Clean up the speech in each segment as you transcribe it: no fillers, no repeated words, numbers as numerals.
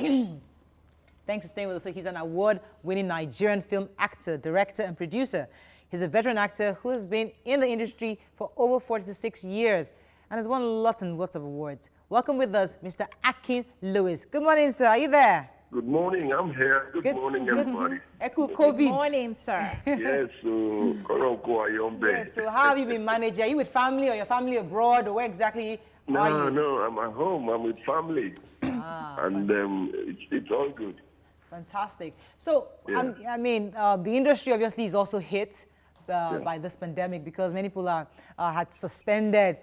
Thanks for staying with us. So he's an award-winning Nigerian film actor, director, and producer. He's a veteran actor who has been in the industry for over 46 years and has won lots and lots of awards. Welcome with us, Mr. Akin Lewis. Good morning, sir. Are you there? Good morning. I'm here. Good morning, everybody. COVID. Good morning, sir. Yes, so yes, so how have you been managing? Are you with family or your family abroad, or where exactly are you? No, I'm at home. I'm with family. And it's all good. Fantastic. So, Yeah. the industry obviously is also hit by this pandemic because many people had suspended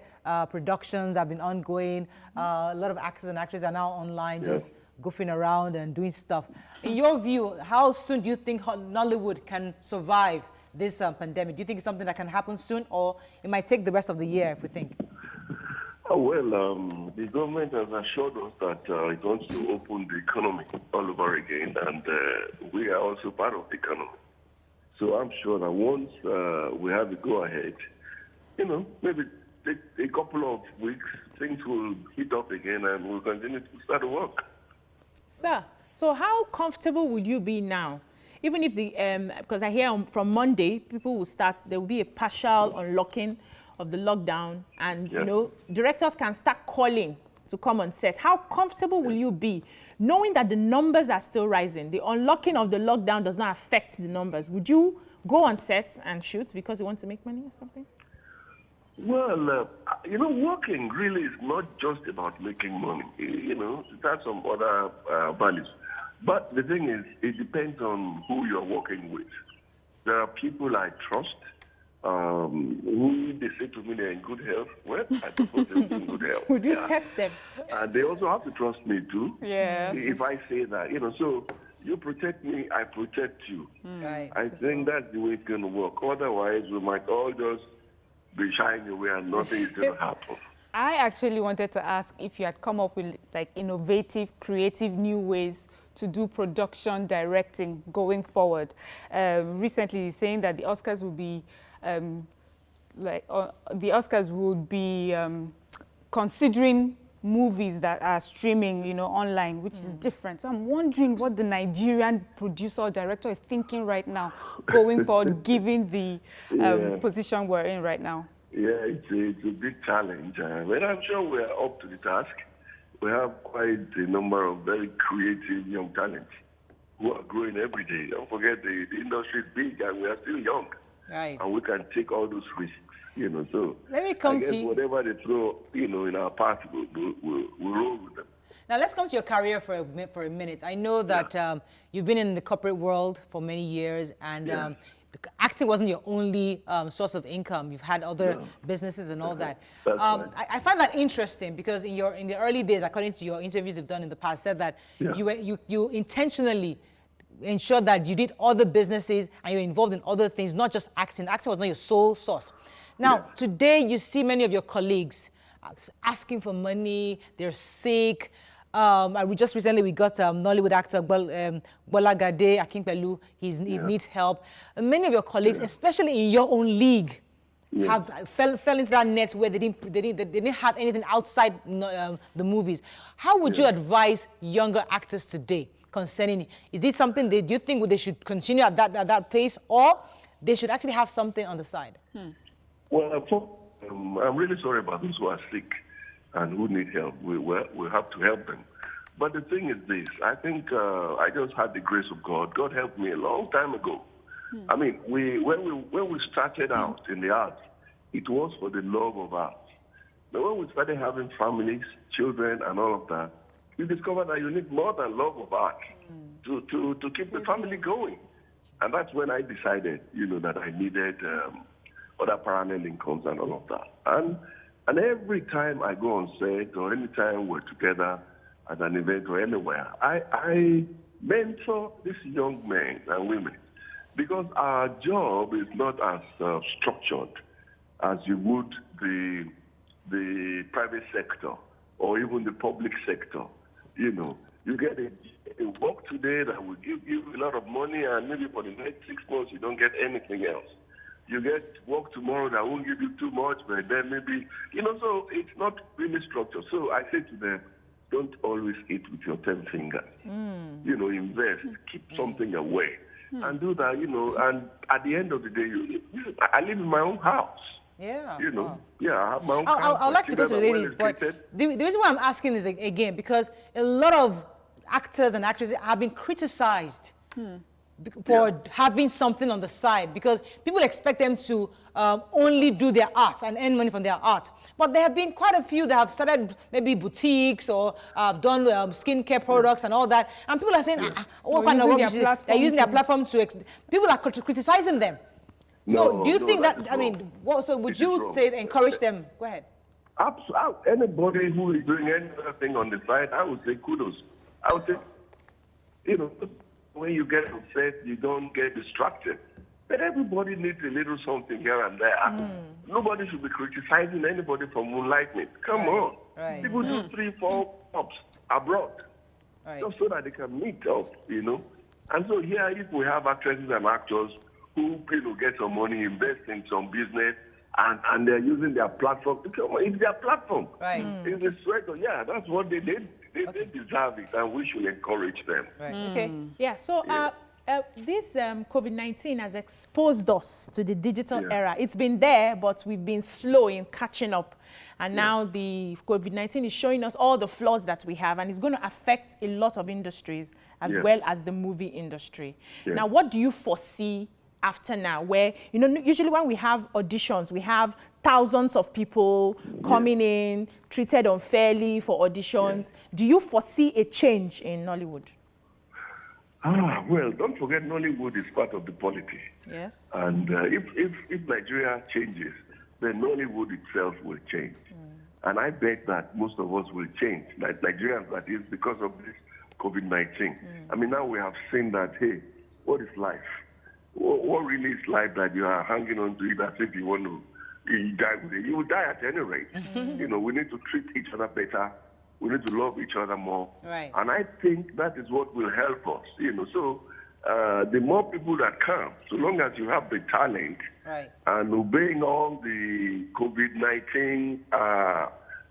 productions that have been ongoing. A lot of actors and actresses are now online just goofing around and doing stuff. In your view, how soon do you think Nollywood can survive this pandemic? Do you think it's something that can happen soon, or it might take the rest of the year, if we think? Oh, well, the government has assured us that it wants to open the economy all over again, and we are also part of the economy. So I'm sure that once we have the go-ahead, maybe take a couple of weeks, things will heat up again and we'll continue to start to work. Sir, so how comfortable would you be now? Even if because I hear from Monday, people will start, there will be a partial unlocking of the lockdown and, directors can start calling to come on set. How comfortable will you be knowing that the numbers are still rising? The unlocking of the lockdown does not affect the numbers. Would you go on set and shoot because you want to make money or something? Well, working really is not just about making money. It has some other values. But the thing is, it depends on who you're working with. There are people I trust who they say to me they're in good health. Well, I suppose they're in good health. Would you test them? And they also have to trust me too. Yeah. If I say that, so you protect me, I protect you. Right. I think that's the way it's going to work. Otherwise, we might all just be shying away and nothing is going to happen. I actually wanted to ask if you had come up with like innovative, creative new ways to do production directing going forward. Recently, saying that the Oscars will be considering movies that are streaming, online, which is different. So I'm wondering what the Nigerian producer or director is thinking right now, going forward, given the position we're in right now. Yeah, it's a big challenge, but I'm sure we're up to the task. We have quite a number of very creative young talents who are growing every day. Don't forget the industry is big and we are still young. Right. And we can take all those risks, so let me come to you. Whatever they throw, in our path, we'll roll with them. Now, let's come to your career for a minute. I know that you've been in the corporate world for many years, and acting wasn't your only source of income. You've had other businesses and all that. Right. I find that interesting because in the early days, according to your interviews you've done in the past, said that you intentionally ensure that you did other businesses and you're involved in other things, not just acting. Acting was not your sole source. Now, today you see many of your colleagues asking for money, they're sick. We just recently got Nollywood actor Bolagade Akin, he needs help. And many of your colleagues, especially in your own league, have fell into that net where they didn't have anything outside the movies. How would you advise younger actors today concerning it? Is this something do you think they should continue at that pace, or they should actually have something on the side? Well, I'm really sorry about those who are sick and who need help. We have to help them. But the thing is this, I think I just had the grace of God. God helped me a long time ago. I mean, when we started out in the arts, it was for the love of art. But when we started having families, children, and all of that, we discovered that you need more than love of art to keep the family going. And that's when I decided, that I needed other parallel incomes and all of that. And every time I go on set or any time we're together at an event or anywhere, I mentor these young men and women because our job is not as structured as you would the private sector or even the public sector. You get a work today that will give you a lot of money and maybe for the next 6 months you don't get anything else. You get work tomorrow that won't give you too much, but then maybe, so it's not really structured. So I say to them, don't always eat with your 10 fingers. You know, invest, keep something away, and do that. You know, and at the end of the day, I live in my own house. Yeah. You know, Wow. yeah, I have my own I'd like to go to the ladies, but the reason why I'm asking is, again, because a lot of actors and actresses have been criticized for having something on the side, because people expect them to only do their art and earn money from their art. But there have been quite a few that have started maybe boutiques or done skincare products and all that. And people are saying, what kind of rubbish is it? They're using their platform to... People are criticizing them. So do you think that, I mean, so would you say encourage them? Go ahead. Absolutely. Anybody who is doing any other thing on the side, I would say kudos. I would say, you know, when you get upset, you don't get distracted. But everybody needs a little something here and there. Nobody should be criticizing anybody for moonlighting. Come on. Right. People do 3-4 jobs abroad. Just so that they can meet up, you know. And so here, if we have actresses and actors who, you know, get some money, invest in some business, and they're using their platform, it's their platform. Right. It's a sweat. Yeah, that's what they did. They deserve it, and we should encourage them. Right. Okay. Yeah, so this COVID-19 has exposed us to the digital era. It's been there, but we've been slow in catching up. And now the COVID-19 is showing us all the flaws that we have, and it's going to affect a lot of industries as well as the movie industry. Now, what do you foresee after now, where, you know, usually when we have auditions, we have thousands of people coming in, treated unfairly for auditions. Do you foresee a change in Nollywood? Well, don't forget Nollywood is part of the polity. Yes. And if Nigeria changes, then Nollywood itself will change. And I bet that most of us will change, like Nigerians, that is, because of this COVID-19. I mean, now we have seen that, hey, what is life? What really is life that you are hanging on to it as if you want to die with it? You will die at any rate. You know, we need to treat each other better. We need to love each other more. Right. And I think that is what will help us, you know. So the more people that come, so long as you have the talent and obeying all the COVID-19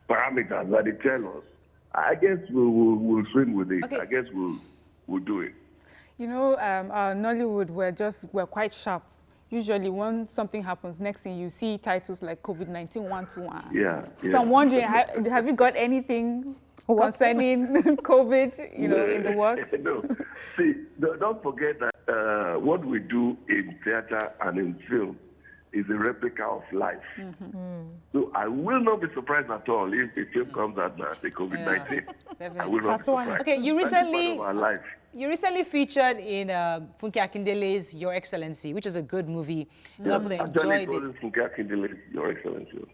parameters that they tell us, I guess we'll swing with it. I guess we'll do it. You know, Nollywood, we're quite sharp. Usually when something happens, next thing you see titles like COVID-19 121. Yeah. So I'm wondering, have you got anything concerning COVID, you know, in the works? No. See, don't forget that what we do in theater and in film is a replica of life. So I will not be surprised at all if the film comes out now, the COVID-19. I will not be surprised. Okay, you recently featured in Funke Akindele's Your Excellency, which is a good movie. A lot of people enjoyed it. Funke Akindele's Your Excellency.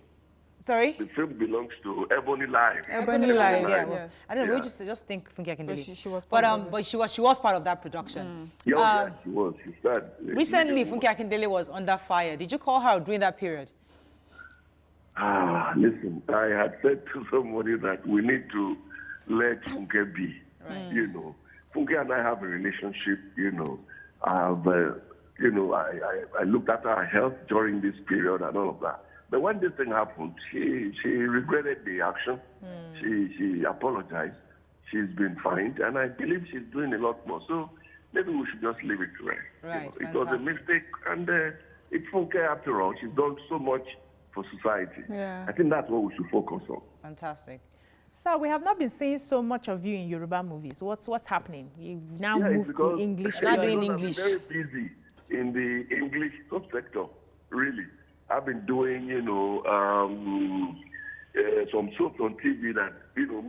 Sorry? The film belongs to Ebony Live. Ebony Live, yeah. Well, yes. I don't know. We just think Funke Akindele. She was part of it. But she was part of that production. Yeah, she was. She started. Recently, Funke Akindele was under fire. Did you call her during that period? Listen, I had said to somebody that we need to let Funke be. You know, Funke and I have a relationship. You know, I looked at her health during this period and all of that. But when this thing happened, she regretted the action. She apologized. She's been fined, and I believe she's doing a lot more. So maybe we should just leave it to her. Right. You know, it was a mistake, and it's Funke after all. She's done so much for society. Yeah. I think that's what we should focus on. Fantastic. So we have not been seeing so much of you in Yoruba movies. What's happening? You've now moved to English. You're not doing English. I'm very busy in the English subsector, really. I've been doing, you know, some soaps on TV that, you know,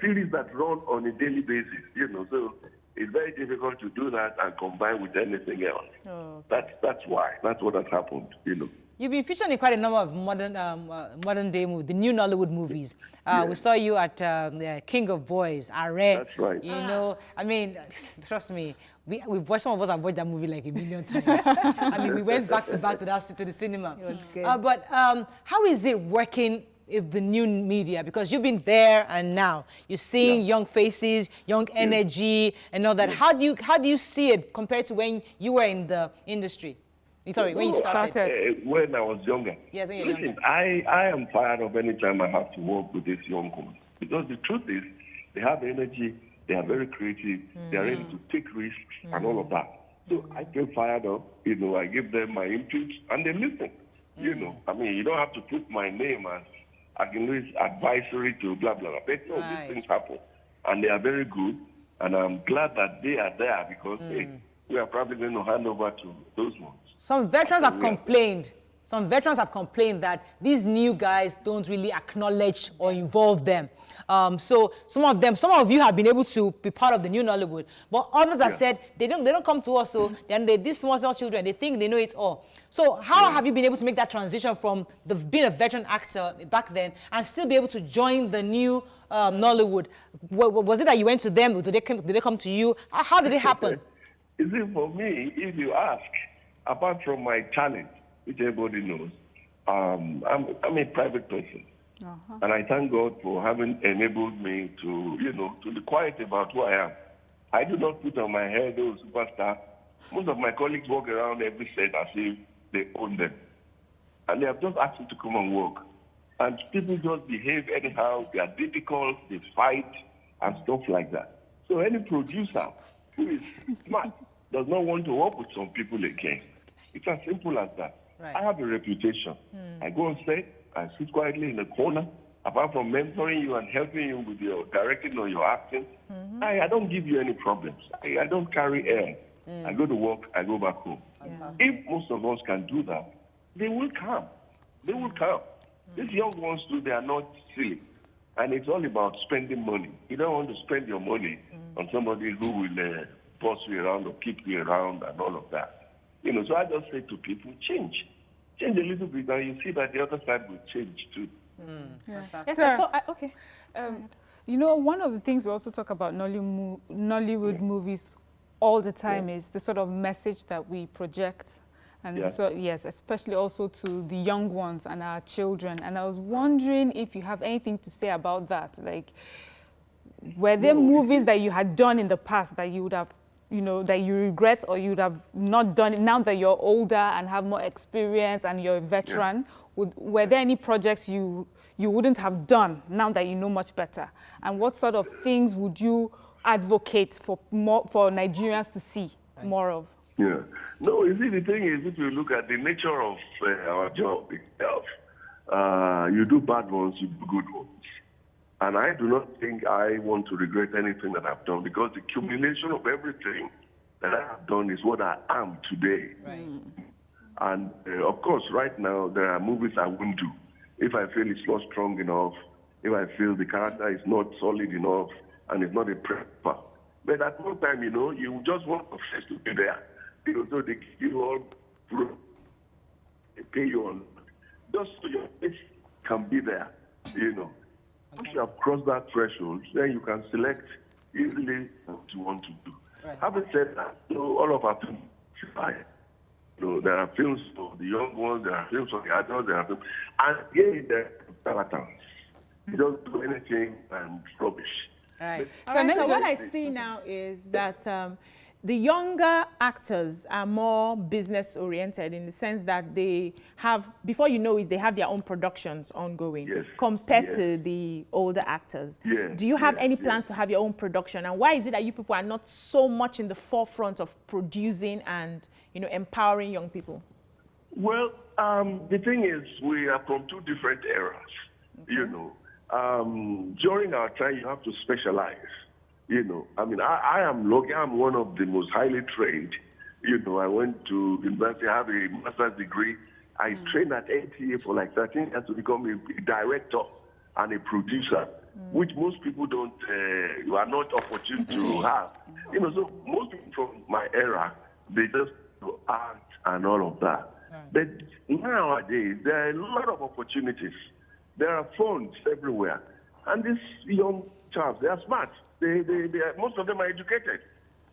series that run on a daily basis, you know. So it's very difficult to do that and combine with anything else. Oh. That's why. That's what has happened, you know. You've been featured in quite a number of modern day movies, the new Nollywood movies. We saw you at the King of Boys, Are. That's right. You know, I mean, trust me, we've watched, some of us have watched that movie like a million times. I mean, we went back to the cinema. It was good. But how is it working with the new media? Because you've been there and now you're seeing young faces, young energy, and all that. How do you see it compared to when you were in the industry? Sorry, when you started. When I was younger. Yes, when you're Listen, younger. I am fired of any time I have to work with these young ones. Because the truth is, they have energy, they are very creative, they are ready to take risks and all of that. So I get fired up, I give them my input and they listen. I mean, you don't have to put my name as Akin advisory to blah, blah, blah. But no, Right. these things happen. And they are very good. And I'm glad that they are there because, hey, we are probably going to hand over to those ones. Some veterans have complained. Some veterans have complained that these new guys don't really acknowledge or involve them. So some of you have been able to be part of the new Nollywood, but others have said they don't come to us. So these small children, they think they know it all. So how have you been able to make that transition from being a veteran actor back then and still be able to join the new Nollywood? Was it that you went to them? Did they come to you? How did it happen? You see, for me, if you ask, apart from my talent, which everybody knows, I'm a private person. And I thank God for having enabled me to be quiet about who I am. I do not put on my head, oh, superstar. Most of my colleagues walk around every set as if they own them. And they have just asked me to come and work. And people just behave anyhow. They are difficult, they fight, and stuff like that. So any producer who is smart does not want to work with some people again. It's as simple as that. Right. I have a reputation. I go on set, I sit quietly in the corner. Apart from mentoring you and helping you with your directing or your acting, I don't give you any problems. I don't carry air. I go to work, I go back home. If most of us can do that, they will come. They will come. These young ones too, they are not silly. And it's all about spending money. You don't want to spend your money on somebody who will boss you around or keep you around and all of that. So I just say to people, change. Change a little bit and you see that the other side will change too. Yes, Sir, so okay. One of the things we also talk about Nollywood movies all the time is the sort of message that we project. And so, yes, especially also to the young ones and our children. And I was wondering if you have anything to say about that. Like, were there movies that you had done in the past that you would have, that you regret or you would have not done it now that you're older and have more experience and you're a veteran? Were there any projects you wouldn't have done now that you know much better? And what sort of things would you advocate for Nigerians to see more of? Yeah. No, you see, the thing is, if you look at the nature of our job itself, you do bad ones, you do good ones. And I do not think I want to regret anything that I've done because the accumulation of everything that I have done is what I am today. Right. And of course, right now, there are movies I won't do. If I feel it's not strong enough, if I feel the character is not solid enough, and it's not a prepper. But at one time, you just want the face to be there. So they give you all, they pay you on, just so your face can be there, Once you have crossed that threshold, then you can select easily what you want to do. Right. Having said that, all of our films are fine. There are films for the young ones, there are films for the adults, there are films, and there are charlatans. They don't do anything and rubbish. Right. So what I see now is that the younger actors are more business oriented in the sense that they have, before you know it, they have their own productions ongoing compared to the older actors. Do you have any plans to have your own production? And why is it that you people are not so much in the forefront of producing and empowering young people? Well, the thing is, we are from two different eras. During our time, you have to specialize. I am lucky. I'm one of the most highly trained. I went to university, I have a master's degree. I trained at NTA for like 13 years to become a director and a producer, which most people you are not opportune to have. So most people from my era, they just do art and all of that. But nowadays, there are a lot of opportunities. There are phones everywhere. And these young chaps, they are smart. Most of them are educated.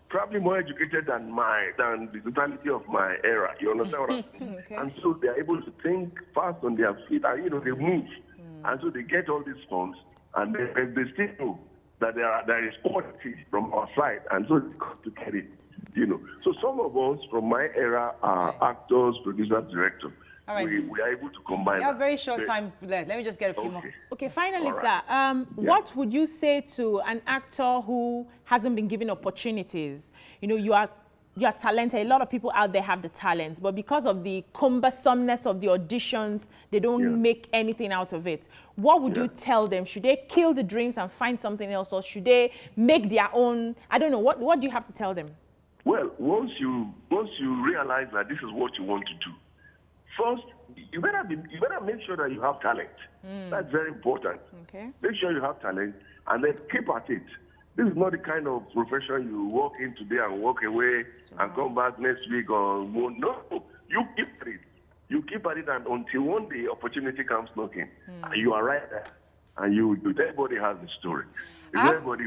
Probably more educated than the totality of my era. You understand what I mean? And so they are able to think fast on their feet. And, they move. And so they get all these funds. And they still know that there is quality from our side. And so they got to get it. So some of us from my era are actors, producers, directors. All right. We are able to combine. We have that. very short time left. Let me just get a few more. Okay, finally, All right. sir, what would you say to an actor who hasn't been given opportunities? You are talented. A lot of people out there have the talent, but because of the cumbersomeness of the auditions, they don't make anything out of it. What would you tell them? Should they kill the dreams and find something else, or should they make their own? I don't know. What do you have to tell them? Well, once you realize that this is what you want to do, first you better make sure that you have talent. That's very important. Okay. Make sure you have talent, and then keep at it. This is not the kind of profession you walk in today and walk away and come back next week or no. You keep at it. You keep at it, and until one day opportunity comes knocking, and you are right there, and you do. Everybody has a story. Everybody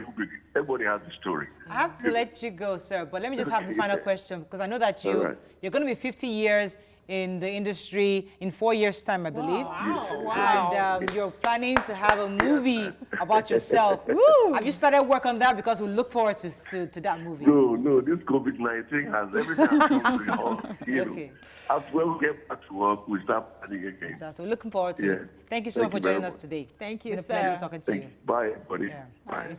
has a story. I have to let you go, sir, but let me just have the final question, because I know that you're going to be 50 years in the industry in 4 years' time, I believe. Wow. And you're planning to have a movie about yourself. Woo. Have you started work on that? Because we look forward to that movie. No, this COVID-19 has everything has come to a halt. Okay. After when we get back to work, we start planning again. So we're looking forward to it. Thank you so much for joining us today. Thank you, It's been a pleasure sir. talking to you. Bye, buddy. Yeah. Bye.